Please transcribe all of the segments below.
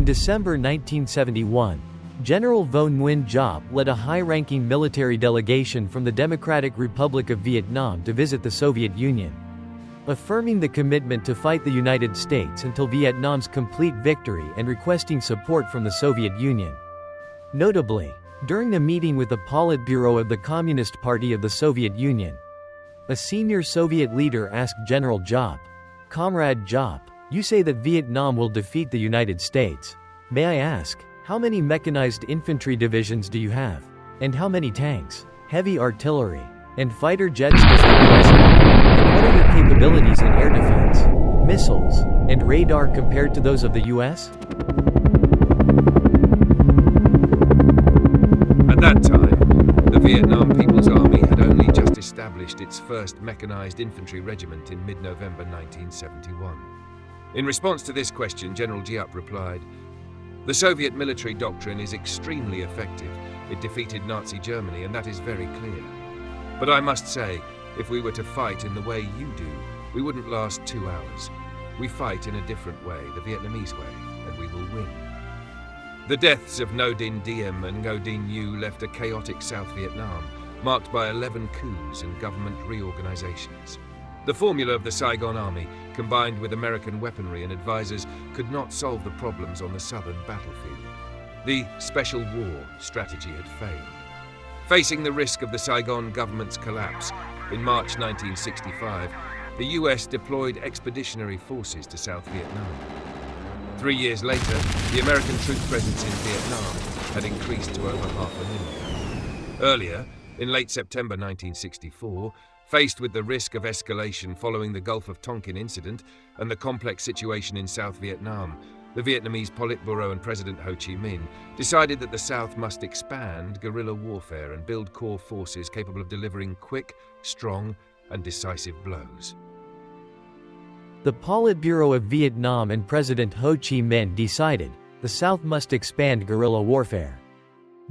In December 1971, General Vo Nguyen Giap led a high-ranking military delegation from the Democratic Republic of Vietnam to visit the Soviet Union, affirming the commitment to fight the United States until Vietnam's complete victory and requesting support from the Soviet Union. Notably, during a meeting with the Politburo of the Communist Party of the Soviet Union, a senior Soviet leader asked General Giap, "Comrade Giap, you say that Vietnam will defeat the United States. May I ask, how many mechanized infantry divisions do you have? And how many tanks, heavy artillery, and fighter jets does the US have? And what are your capabilities in air defense, missiles, and radar compared to those of the US?" At that time, the Vietnam People's Army had only just established its first mechanized infantry regiment in mid-November 1971. In response to this question, General Giap replied, "The Soviet military doctrine is extremely effective. It defeated Nazi Germany, and that is very clear. But I must say, if we were to fight in the way you do, we wouldn't last 2 hours. We fight in a different way, the Vietnamese way, and we will win." The deaths of Ngo Dinh Diem and Ngo Dinh Nhu left a chaotic South Vietnam, marked by 11 coups and government reorganizations. The formula of the Saigon Army, combined with American weaponry and advisors, could not solve the problems on the southern battlefield. The special war strategy had failed. Facing the risk of the Saigon government's collapse, in March 1965, the US deployed expeditionary forces to South Vietnam. 3 years later, the American troop presence in Vietnam had increased to over 500,000. Earlier, in late September 1964, faced with the risk of escalation following the Gulf of Tonkin incident and the complex situation in South Vietnam, the Vietnamese Politburo and President Ho Chi Minh decided that the South must expand guerrilla warfare and build core forces capable of delivering quick, strong, and decisive blows. The Politburo of Vietnam and President Ho Chi Minh decided, the South must expand guerrilla warfare.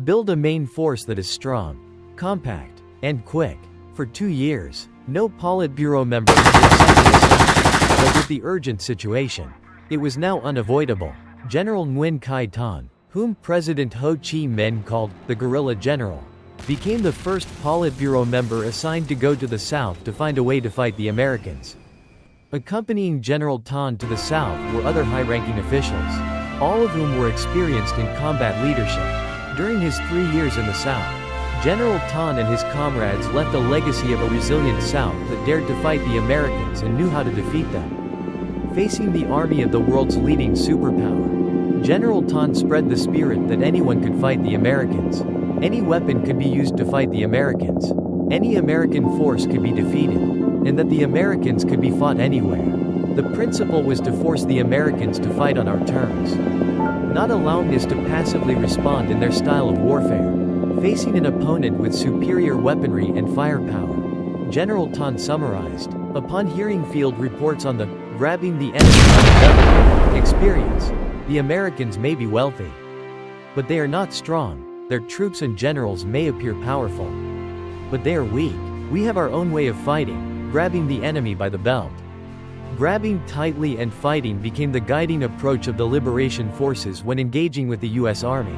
Build a main force that is strong, compact, and quick. For 2 years, no Politburo member had been sent to the South, but with the urgent situation, it was now unavoidable. General Nguyen Khai Thanh, whom President Ho Chi Minh called the guerrilla general, became the first Politburo member assigned to go to the South to find a way to fight the Americans. Accompanying General Thanh to the South were other high-ranking officials, all of whom were experienced in combat leadership. During his 3 years in the South, General Thanh and his comrades left a legacy of a resilient South that dared to fight the Americans and knew how to defeat them. Facing the army of the world's leading superpower, General Thanh spread the spirit that anyone could fight the Americans. Any weapon could be used to fight the Americans. Any American force could be defeated, and that the Americans could be fought anywhere. The principle was to force the Americans to fight on our terms, not allowing us to passively respond in their style of warfare. Facing an opponent with superior weaponry and firepower, General Thanh summarized, upon hearing field reports on the grabbing the enemy by the belly experience, the Americans may be wealthy, but they are not strong. Their troops and generals may appear powerful, but they are weak. We have our own way of fighting, grabbing the enemy by the belt. Grabbing tightly and fighting became the guiding approach of the liberation forces when engaging with the US Army.